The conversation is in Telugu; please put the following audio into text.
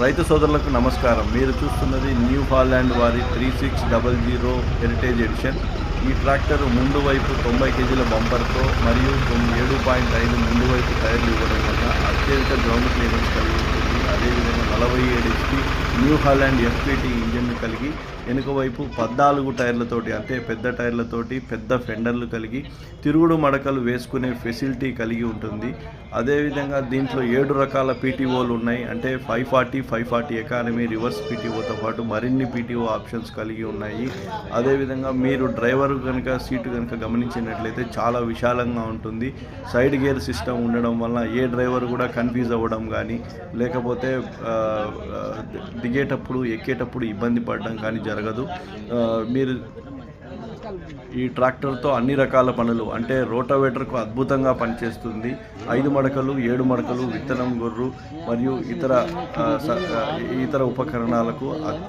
రైతు సోదరులకు నమస్కారం. మీరు చూస్తున్నది న్యూ హాలాండ్ వారి 3600 హెరిటేజ్ ఎడిషన్. ఈ ట్రాక్టర్ ముందు వైపు 90 కేజీల బంపర్తో మరియు 7.5 ముందు వైపు టైర్లు ఇవ్వడం వల్ల అత్యధిక గ్రౌండ్ క్లియరెన్స్ కలిగి ఉంటుంది. అదేవిధంగా 47 HP న్యూ హాలాండ్ FPT ఇంజన్ను కలిగి వెనుక వైపు 14 టైర్లతోటి, అంటే పెద్ద టైర్లతోటి పెద్ద ఫెండర్లు కలిగి తిరుగుడు మడకలు వేసుకునే ఫెసిలిటీ కలిగి ఉంటుంది. అదేవిధంగా దీంట్లో 7 రకాల PTOలు ఉన్నాయి. అంటే 540, 540 ఎకానమీ, రివర్స్ PTOతో పాటు మరిన్ని PTO ఆప్షన్స్ కలిగి ఉన్నాయి. అదేవిధంగా మీరు డ్రైవర్ కనుక సీటు కనుక గమనించినట్లయితే చాలా విశాలంగా ఉంటుంది. సైడ్ గేర్ సిస్టమ్ ఉండడం వల్ల ఏ డ్రైవర్ కూడా కన్ఫ్యూజ్ అవ్వడం కానీ, లేకపోతే దిగేటప్పుడు ఎక్కేటప్పుడు ఇబ్బంది పడడం కానీ జరగదు. మీరు ఈ ట్రాక్టర్తో అన్ని రకాల పనులు, అంటే రోటావేటర్కు అద్భుతంగా పనిచేస్తుంది. 5 మడకలు, 7 మడకలు, విత్తనం గొర్రు మరియు ఇతర ఉపకరణాలకు